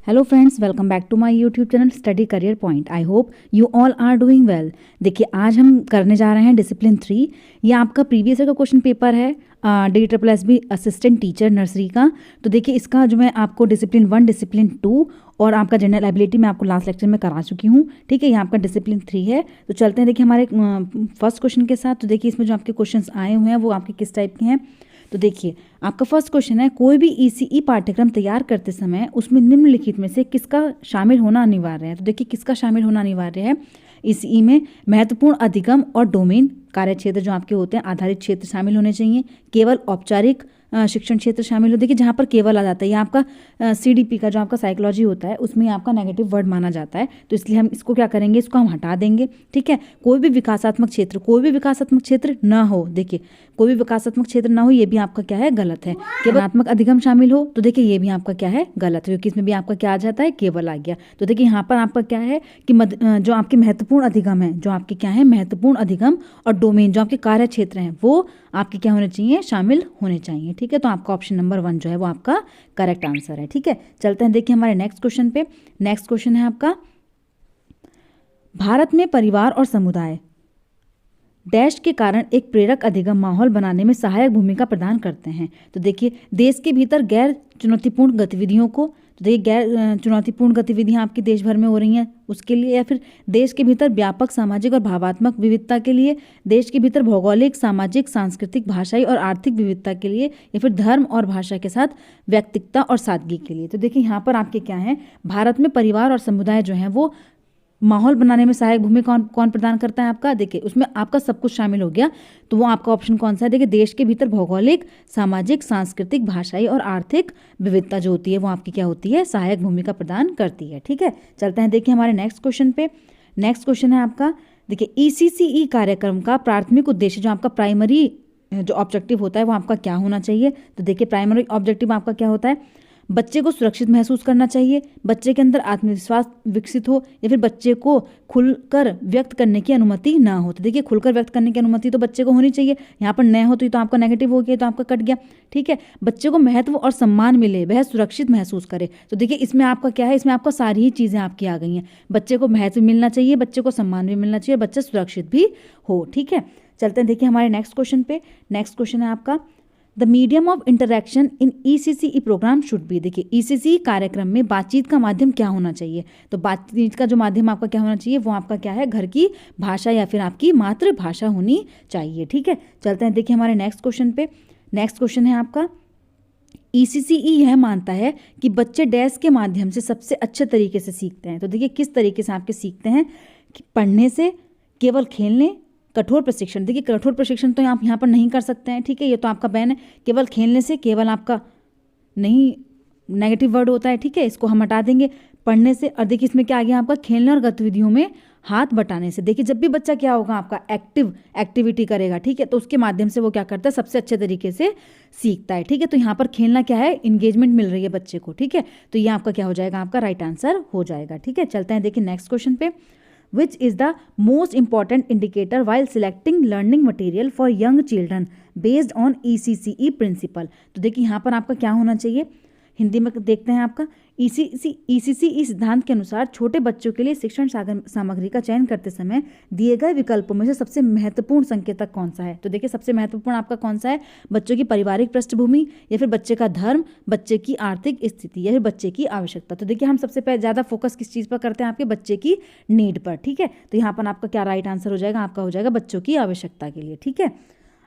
Hello friends, welcome back to my YouTube channel study career point. I hope you all are doing well. देखिए, आज हम करने जा रहे हैं डिसिप्लिन 3। ये आपका प्रीवियस ईयर का क्वेश्चन पेपर है DSSB असिस्टेंट टीचर नर्सरी का। तो देखिए, इसका जो मैं आपको डिसिप्लिन 1, डिसिप्लिन 2 और आपका जनरल एबिलिटी मैं आपको लास्ट लेक्चर में करा चुकी हूँ। ठीक है, ये आपका डिसिप्लिन 3 है। तो चलते हैं देखिए हमारे फर्स्ट क्वेश्चन के साथ। तो देखिए, इसमें जो आपके क्वेश्चन आए हुए हैं वो आपके किस टाइप के हैं। तो देखिए, आपका फर्स्ट क्वेश्चन है, कोई भी ECE पाठ्यक्रम तैयार करते समय उसमें निम्नलिखित में से किसका शामिल होना अनिवार्य है। तो देखिए, किसका शामिल होना अनिवार्य है। ECE में महत्वपूर्ण अधिगम और डोमेन कार्य क्षेत्र जो आपके होते हैं आधारित क्षेत्र शामिल होने चाहिए। केवल औपचारिक शिक्षण क्षेत्र शामिल हो। देखिए, जहाँ पर केवल आ जाता है, ये आपका CDP का जो आपका साइकोलॉजी होता है उसमें आपका नेगेटिव वर्ड माना जाता है। तो इसलिए हम इसको क्या करेंगे, इसको हम हटा देंगे। ठीक है, कोई भी विकासात्मक क्षेत्र ना हो। देखिए, कोई भी विकासात्मक क्षेत्र ना हो, ये भी आपका क्या है, गलत है। केवलात्मक अधिगम शामिल हो, तो देखिए ये भी आपका क्या है, गलत है, क्योंकि इसमें भी आपका क्या आ जाता है, केवल आ गया। तो देखिए, यहाँ पर आपका क्या है कि जो आपके महत्वपूर्ण अधिगम है, जो आपके क्या है, महत्वपूर्ण अधिगम और डोमेन जो आपके कार्य क्षेत्र हैं वो आपके क्या होने चाहिए, शामिल होने चाहिए। ठीक है, तो आपका ऑप्शन नंबर 1 जो है वो आपका करेक्ट आंसर है। ठीक है, चलते हैं देखिए हमारे नेक्स्ट क्वेश्चन पे। नेक्स्ट क्वेश्चन है आपका, भारत में परिवार और समुदाय डैश के कारण एक प्रेरक अधिगम माहौल बनाने में सहायक भूमिका प्रदान करते हैं। तो देखिए, देश के भीतर गैर चुनौतीपूर्ण गतिविधियों को, तो देखिए गैर चुनौतीपूर्ण गतिविधियां आपकी देश भर में हो रही हैं उसके लिए, या फिर देश के भीतर व्यापक सामाजिक और भावात्मक विविधता के लिए, देश के भीतर भौगोलिक, सामाजिक, सांस्कृतिक, भाषाई और आर्थिक विविधता के लिए, या फिर धर्म और भाषा के साथ व्यक्तिकता और सादगी के लिए। तो देखिए, यहाँ पर आपके क्या है, भारत में परिवार और समुदाय जो है वो माहौल बनाने में सहायक भूमिका कौन प्रदान करता है आपका। देखिए, उसमें आपका सब कुछ शामिल हो गया। तो वो आपका ऑप्शन कौन सा है, देखिए देश के भीतर भौगोलिक, सामाजिक, सांस्कृतिक, भाषाई और आर्थिक विविधता जो होती है वो आपकी क्या होती है, सहायक भूमिका प्रदान करती है। ठीक है, चलते हैं देखिए हमारे नेक्स्ट क्वेश्चन पे। नेक्स्ट क्वेश्चन है आपका, देखिए ECCE कार्यक्रम का प्राथमिक उद्देश्य जो आपका प्राइमरी जो ऑब्जेक्टिव होता है वो आपका क्या होना चाहिए। तो देखिए, प्राइमरी ऑब्जेक्टिव आपका क्या होता है, बच्चे को सुरक्षित महसूस करना चाहिए, बच्चे के अंदर आत्मविश्वास विकसित हो, या फिर बच्चे को खुलकर व्यक्त करने की अनुमति ना हो। तो देखिए, खुलकर व्यक्त करने की अनुमति तो बच्चे को होनी चाहिए। यहाँ पर न हो तो ये तो आपका नेगेटिव हो गया, तो आपका कट गया। ठीक है, बच्चे को महत्व और सम्मान मिले, वह सुरक्षित महसूस करे। तो देखिए, इसमें आपका क्या है, इसमें आपका सारी ही चीज़ें आपकी आ गई हैं। बच्चे को महत्व मिलना चाहिए, बच्चे को सम्मान भी मिलना चाहिए, बच्चा सुरक्षित भी हो। ठीक है, चलते हैं देखिए हमारे नेक्स्ट क्वेश्चन पे। नेक्स्ट क्वेश्चन है आपका, the medium of interaction in ECCE programme should be. देखिए, ECCE कार्यक्रम में बातचीत का माध्यम क्या होना चाहिए। तो बातचीत का जो माध्यम आपका क्या होना चाहिए, वो आपका क्या है, घर की भाषा या फिर आपकी मातृभाषा होनी चाहिए। ठीक है, चलते हैं देखिए हमारे नेक्स्ट क्वेश्चन पे। नेक्स्ट क्वेश्चन है आपका, ECCE यह मानता है कि बच्चे डैश के माध्यम से सबसे अच्छे तरीके से सीखते हैं। तो देखिए, किस तरीके से आपके सीखते हैं, कि पढ़ने से, केवल खेलने, कठोर प्रशिक्षण। देखिए, कठोर प्रशिक्षण तो आप यहाँ पर नहीं कर सकते हैं। ठीक है, ये तो आपका बैन है। केवल खेलने से, केवल आपका नहीं, नेगेटिव वर्ड होता है। ठीक है, इसको हम हटा देंगे। पढ़ने से, और देखिए इसमें क्या आ गया आपका, खेलने और गतिविधियों में हाथ बटाने से। देखिए, जब भी बच्चा क्या होगा आपका एक्टिविटी करेगा, ठीक है, तो उसके माध्यम से वो क्या करता है, सबसे अच्छे तरीके से सीखता है। ठीक है, तो यहाँ पर खेलना क्या है, इंगेजमेंट मिल रही है बच्चे को। ठीक है, तो ये आपका क्या हो जाएगा, आपका राइट आंसर हो जाएगा। ठीक है, चलते हैं देखिए नेक्स्ट क्वेश्चन पे। Which is the most important indicator while selecting learning material for young children based on ECCE principle। तो देखिए, यहाँ पर आपका क्या होना चाहिए, हिंदी में देखते हैं आपका, ECCE सिद्धांत के अनुसार छोटे बच्चों के लिए शिक्षण सामग्री का चयन करते समय दिए गए विकल्पों में से सबसे महत्वपूर्ण संकेतक कौन सा है। तो देखिए, सबसे महत्वपूर्ण आपका कौन सा है, बच्चों की पारिवारिक पृष्ठभूमि, या फिर बच्चे का धर्म, बच्चे की आर्थिक स्थिति, या फिर बच्चे की आवश्यकता। तो देखिए, हम सबसे ज़्यादा फोकस किस चीज़ पर करते हैं, आपके बच्चे की नीड पर। ठीक है, तो यहाँ पर आपका क्या राइट आंसर हो जाएगा, आपका हो जाएगा बच्चों की आवश्यकता के लिए। ठीक है,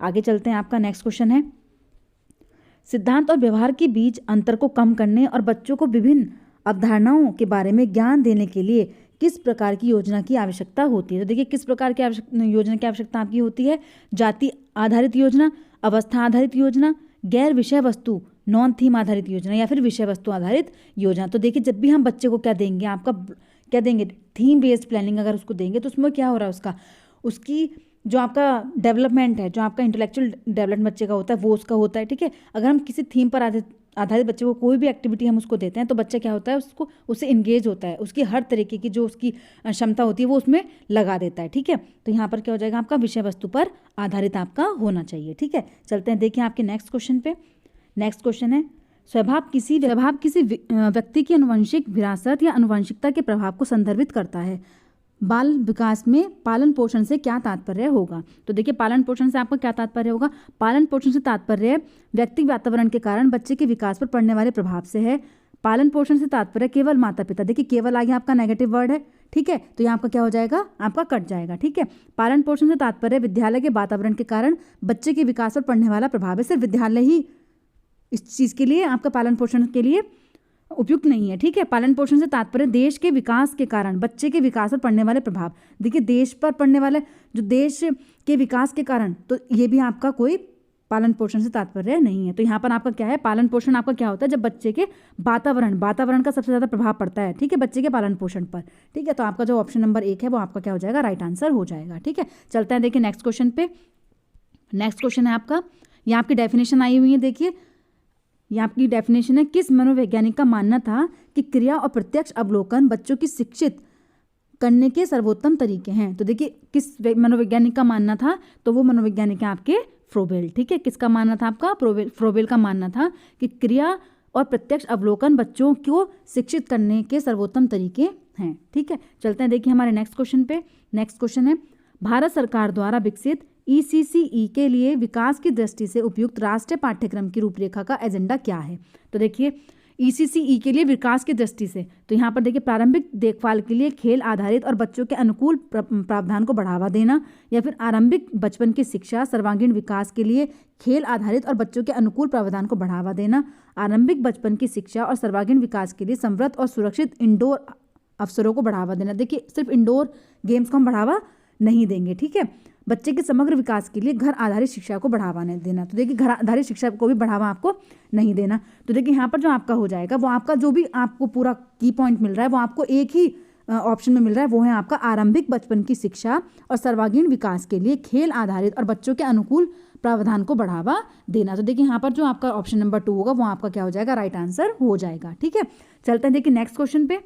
आगे चलते हैं। आपका नेक्स्ट क्वेश्चन है, सिद्धांत और व्यवहार के बीच अंतर को कम करने और बच्चों को विभिन्न अवधारणाओं के बारे में ज्ञान देने के लिए किस प्रकार की योजना की आवश्यकता होती है। तो देखिए, किस प्रकार की योजना की आवश्यकता आपकी होती है, जाति आधारित योजना, अवस्था आधारित योजना, गैर विषय वस्तु नॉन थीम आधारित योजना, या फिर विषय वस्तु आधारित योजना। तो देखिए, जब भी हम बच्चे को क्या देंगे, आपका क्या देंगे, थीम बेस्ड प्लानिंग अगर उसको देंगे, तो उसमें क्या हो रहा है, उसकी जो आपका डेवलपमेंट है, जो आपका इंटेलेक्चुअल डेवलपमेंट बच्चे का होता है वो उसका होता है। ठीक है, अगर हम किसी थीम पर आधारित बच्चे को कोई भी एक्टिविटी हम उसको देते हैं, तो बच्चा क्या होता है, उससे इंगेज होता है, उसकी हर तरीके की जो उसकी क्षमता होती है वो उसमें लगा देता है। ठीक है, तो यहाँ पर क्या हो जाएगा, आपका विषय वस्तु पर आधारित आपका होना चाहिए। ठीक है, चलते हैं देखिए आपके नेक्स्ट क्वेश्चन पे। नेक्स्ट क्वेश्चन है, स्वभाव किसी व्यक्ति की आनुवंशिक विरासत या आनुवंशिकता के प्रभाव को संदर्भित करता है। बाल विकास में पालन पोषण से क्या तात्पर्य होगा? तो देखिए, पालन पोषण से आपका क्या तात्पर्य होगा? पालन पोषण से तात्पर्य व्यक्तिगत वातावरण के कारण बच्चे के विकास पर पड़ने वाले प्रभाव से है। पालन पोषण से तात्पर्य केवल माता पिता, देखिए केवल आगे आपका नेगेटिव वर्ड है, ठीक है, तो यहाँ आपका क्या हो जाएगा? आपका कट जाएगा, ठीक है। पालन पोषण से तात्पर्य विद्यालय के वातावरण के कारण बच्चे के विकास पर पड़ने वाला प्रभाव है। सिर्फ विद्यालय ही इस चीज़ के लिए, आपका पालन पोषण के लिए उपयुक्त नहीं है, ठीक है। पालन पोषण से तात्पर्य देश के विकास के कारण बच्चे के विकास पर पड़ने वाले प्रभाव। देखिए, देश पर पड़ने वाले, जो देश के विकास के कारण, तो ये भी आपका कोई पालन पोषण से तात्पर्य नहीं है। तो यहाँ पर आपका क्या है? पालन पोषण आपका क्या होता है? जब बच्चे के वातावरण का सबसे ज़्यादा प्रभाव पड़ता है, ठीक है, बच्चे के पालन पोषण पर, ठीक है। तो आपका जो ऑप्शन नंबर 1 है वो आपका क्या हो जाएगा? राइट आंसर हो जाएगा, ठीक है। चलते हैं देखिए नेक्स्ट क्वेश्चन पे। नेक्स्ट क्वेश्चन है आपका, यहाँ आपकी डेफिनेशन आई हुई है, देखिए ये आपकी डेफिनेशन है। किस मनोवैज्ञानिक का मानना था कि क्रिया और प्रत्यक्ष अवलोकन बच्चों की शिक्षित करने के सर्वोत्तम तरीके हैं? तो देखिए, किस मनोवैज्ञानिक का मानना था? तो वो मनोवैज्ञानिक है आपके फ्रोबेल, ठीक है। किसका मानना था? आपका फ्रोबेल का मानना था कि क्रिया और प्रत्यक्ष अवलोकन बच्चों को शिक्षित करने के सर्वोत्तम तरीके हैं, ठीक है। चलते हैं देखिए हमारे नेक्स्ट क्वेश्चन पे। नेक्स्ट क्वेश्चन है, भारत सरकार द्वारा विकसित ECCE के लिए विकास की दृष्टि से उपयुक्त राष्ट्रीय पाठ्यक्रम की रूपरेखा का एजेंडा क्या है? तो देखिए, ECCE के लिए विकास की दृष्टि से, तो यहाँ पर देखिए प्रारंभिक देखभाल के लिए खेल आधारित और बच्चों के अनुकूल प्रावधान को बढ़ावा देना, या फिर आरंभिक बचपन की शिक्षा सर्वांगीण विकास के लिए खेल आधारित और बच्चों के अनुकूल प्रावधान को बढ़ावा देना, आरंभिक बचपन की शिक्षा और सर्वांगीण विकास के लिए समृद्ध और सुरक्षित इंडोर अवसरों को बढ़ावा देना। देखिए, सिर्फ इंडोर गेम्स को हम बढ़ावा नहीं देंगे, ठीक है। बच्चे के समग्र विकास के लिए घर आधारित शिक्षा को बढ़ावा नहीं देना। तो देखिए, घर आधारित शिक्षा को भी बढ़ावा आपको नहीं देना। तो देखिए, यहाँ पर जो आपका हो जाएगा वो आपका जो भी आपको पूरा की पॉइंट मिल रहा है वो आपको एक ही ऑप्शन में मिल रहा है, वो है आपका आरंभिक बचपन की शिक्षा और सर्वांगीण विकास के लिए खेल आधारित और बच्चों के अनुकूल प्रावधान को बढ़ावा देना। तो देखिए, यहाँ पर जो आपका ऑप्शन नंबर 2 होगा वो आपका क्या हो जाएगा? राइट आंसर हो जाएगा, ठीक है। चलते हैं देखिए नेक्स्ट क्वेश्चन पे।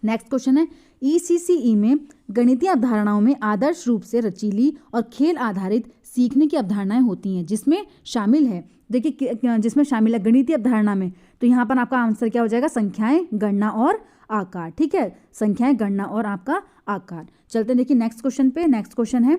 नेक्स्ट क्वेश्चन है, ECCE में गणितीय अवधारणाओं में आदर्श रूप से रचीली और खेल आधारित सीखने की अवधारणाएं होती हैं, जिसमें शामिल है, देखिए जिसमें शामिल है गणितीय अवधारणा में, तो यहाँ पर आपका आंसर क्या हो जाएगा? संख्याएं, गणना और आकार, ठीक है। संख्याएं, गणना और आपका आकार। चलते हैं देखिए नेक्स्ट क्वेश्चन पे। नेक्स्ट क्वेश्चन है,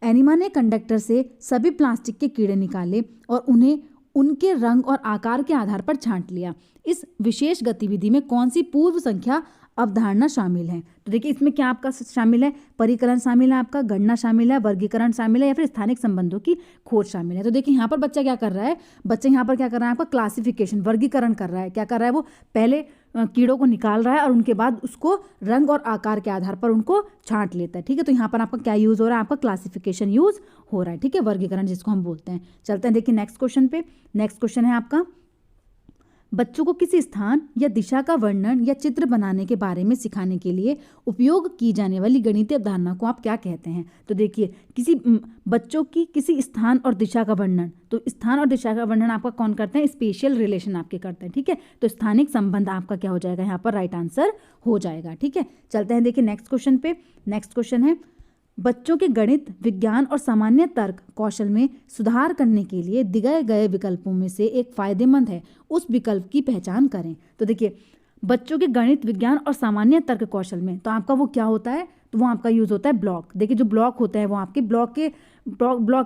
एनिमा ने कंडक्टर से सभी प्लास्टिक के कीड़े निकाले और उन्हें उनके रंग और आकार के आधार पर छांट लिया। इस विशेष गतिविधि में कौन सी पूर्व संख्या अवधारणा शामिल है? तो देखिए, इसमें क्या आपका शामिल है? परिकलन शामिल है, आपका गणना शामिल है, वर्गीकरण शामिल है, या फिर स्थानिक संबंधों की खोज शामिल है। तो देखिए, यहाँ पर बच्चा क्या कर रहा है? बच्चा यहाँ पर क्या कर रहा है? आपका क्लासिफिकेशन, वर्गीकरण कर रहा है। क्या कर रहा है? वो पहले कीड़ों को निकाल रहा है और उनके बाद उसको रंग और आकार के आधार पर उनको छांट लेता है, ठीक है। तो यहाँ पर आपका क्या यूज़ हो रहा है? आपका क्लासिफिकेशन यूज़ हो रहा है, ठीक है, वर्गीकरण जिसको हम बोलते हैं। चलते हैं देखिए नेक्स्ट क्वेश्चन पे। नेक्स्ट क्वेश्चन है आपका, बच्चों को किसी स्थान या दिशा का वर्णन या चित्र बनाने के बारे में सिखाने के लिए उपयोग की जाने वाली गणितीय अवधारणा को आप क्या कहते हैं? तो देखिए, बच्चों की किसी स्थान और दिशा का वर्णन, तो स्थान और दिशा का वर्णन आपका कौन करते हैं? स्पेशियल रिलेशन आपके करते हैं, ठीक है। तो स्थानिक संबंध आपका क्या हो जाएगा? यहाँ पर राइट आंसर हो जाएगा, ठीक है। चलते हैं देखिए नेक्स्ट क्वेश्चन पे। नेक्स्ट क्वेश्चन है, बच्चों के गणित, विज्ञान और सामान्य तर्क कौशल में सुधार करने के लिए दिए गए विकल्पों में से एक फायदेमंद है, उस विकल्प की पहचान करें। तो देखिए, बच्चों के गणित, विज्ञान और सामान्य तर्क कौशल में, तो आपका वो क्या होता है? तो वो आपका यूज़ होता है ब्लॉक। देखिए, जो ब्लॉक होता है वो आपके ब्लॉक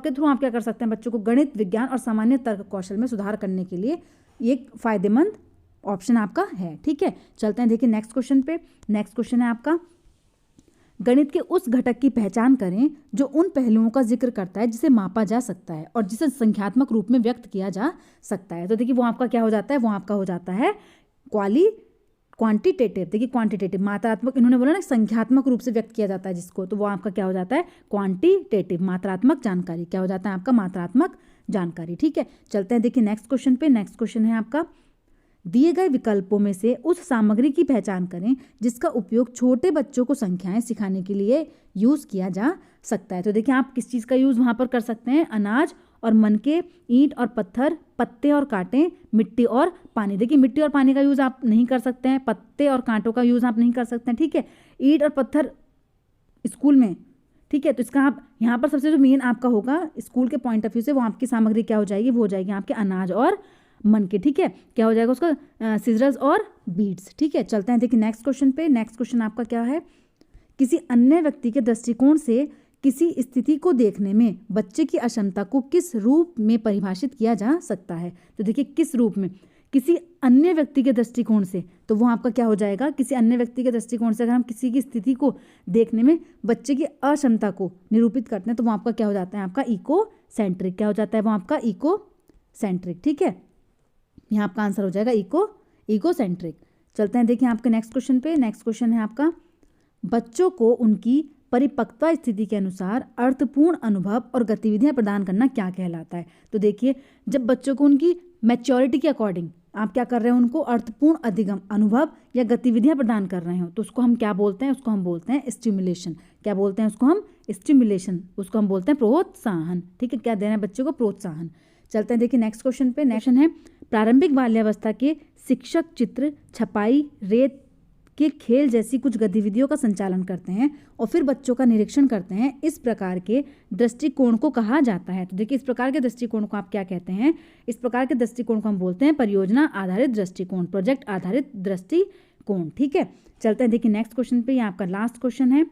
के थ्रू आप क्या कर सकते हैं? बच्चों को गणित, विज्ञान और सामान्य तर्क कौशल में सुधार करने के लिए एक फायदेमंद ऑप्शन आपका है, ठीक है। चलते हैं देखिए नेक्स्ट क्वेश्चन पे। नेक्स्ट क्वेश्चन है आपका, गणित के उस घटक की पहचान करें जो उन पहलुओं का जिक्र करता है जिसे मापा जा सकता है और जिसे संख्यात्मक रूप में व्यक्त किया जा सकता है। तो देखिए, वो आपका क्या हो जाता है? वो आपका हो जाता है क्वांटिटेटिव। देखिए, क्वांटिटेटिव मात्रात्मक, इन्होंने बोला ना संख्यात्मक रूप से व्यक्त किया जाता है जिसको, तो वो आपका क्या हो जाता है? क्वांटिटेटिव, मात्रात्मक जानकारी। क्या हो जाता है आपका? मात्रात्मक जानकारी, ठीक है। चलते हैं देखिए नेक्स्ट क्वेश्चन पे। नेक्स्ट क्वेश्चन है आपका, दिए गए विकल्पों में से उस सामग्री की पहचान करें जिसका उपयोग छोटे बच्चों को संख्याएं सिखाने के लिए यूज़ किया जा सकता है। तो देखिए, आप किस चीज़ का यूज़ वहाँ पर कर सकते हैं? अनाज और मनके, ईंट और पत्थर, पत्ते और कांटे, मिट्टी और पानी। देखिए, मिट्टी और पानी का यूज़ आप नहीं कर सकते हैं, पत्ते और कांटों का यूज़ आप नहीं कर सकते हैं, ठीक है। ईंट और पत्थर स्कूल में, ठीक है, तो इसका आप यहाँ पर सबसे जो मेन आपका होगा स्कूल के पॉइंट ऑफ व्यू से, वो आपकी सामग्री क्या हो जाएगी? वो हो जाएगी आपके अनाज और मन के, ठीक है। क्या हो जाएगा उसका, सिजरस और बीड्स, ठीक है। चलते हैं देखिए नेक्स्ट क्वेश्चन पे। नेक्स्ट क्वेश्चन आपका क्या है, किसी अन्य व्यक्ति के दृष्टिकोण से किसी स्थिति को देखने में बच्चे की अक्षमता को किस रूप में परिभाषित किया जा सकता है। तो देखिए किस रूप में, किसी अन्य व्यक्ति के दृष्टिकोण से, तो वो आपका क्या हो जाएगा, किसी अन्य व्यक्ति के दृष्टिकोण से अगर हम किसी की स्थिति को देखने में बच्चे की अक्षमता को निरूपित करते हैं तो वो आपका क्या हो जाता है, आपका इको सेंट्रिक। क्या हो जाता है वो आपका इको सेंट्रिक, ठीक है। यहाँ आपका आंसर हो जाएगा इको सेंट्रिक। चलते हैं देखिए आपके नेक्स्ट क्वेश्चन पे। नेक्स्ट क्वेश्चन है आपका, बच्चों को उनकी परिपक्वता स्थिति के अनुसार अर्थपूर्ण अनुभव और गतिविधियां प्रदान करना क्या कहलाता है। तो देखिए जब बच्चों को उनकी मैच्योरिटी के अकॉर्डिंग आप क्या कर रहे हो, उनको अर्थपूर्ण अधिगम अनुभव या गतिविधियां प्रदान कर रहे हो, तो उसको हम क्या बोलते हैं, उसको हम बोलते हैं स्टिमुलेशन। क्या बोलते हैं उसको हम, स्टिमुलेशन। उसको हम बोलते हैं प्रोत्साहन, ठीक है। क्या देना है बच्चों को, प्रोत्साहन। चलते हैं देखिए नेक्स्ट क्वेश्चन पे। नेक्स्ट है, प्रारंभिक बाल्यावस्था के शिक्षक चित्र, छपाई, रेत के खेल जैसी कुछ गतिविधियों का संचालन करते हैं और फिर बच्चों का निरीक्षण करते हैं। इस प्रकार के दृष्टिकोण को कहा जाता है। तो देखिए इस प्रकार के दृष्टिकोण को आप क्या कहते हैं, इस प्रकार के दृष्टिकोण को हम बोलते हैं परियोजना आधारित दृष्टिकोण, प्रोजेक्ट आधारित दृष्टिकोण, ठीक है। चलते हैं देखिए नेक्स्ट क्वेश्चन पे। ये आपका लास्ट क्वेश्चन है,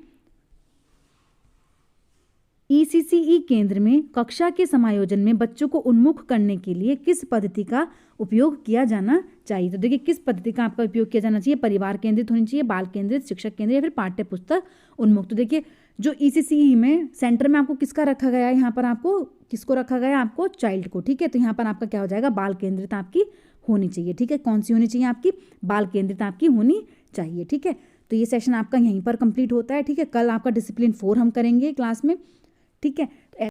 ईसीसीई केंद्र में कक्षा के समायोजन में बच्चों को उन्मुख करने के लिए किस पद्धति का उपयोग किया जाना चाहिए। तो देखिए किस पद्धति का आपका उपयोग किया जाना चाहिए, परिवार केंद्रित होनी चाहिए, बाल केंद्रित, शिक्षक केंद्रित या फिर पाठ्य पुस्तक उन्मुख। तो देखिए जो ईसीसीई में सेंटर में आपको किसका रखा गया है, यहाँ पर आपको किसको रखा गया है, आपको चाइल्ड को, ठीक है। तो यहाँ पर आपका क्या हो जाएगा, बाल केंद्रित आपकी होनी चाहिए, ठीक है। कौन सी होनी चाहिए आपकी, बाल केंद्रित आपकी होनी चाहिए, ठीक है। तो ये सेशन आपका यहीं पर कंप्लीट होता है, ठीक है। कल आपका डिसिप्लिन 4 हम करेंगे क्लास में, ठीक है।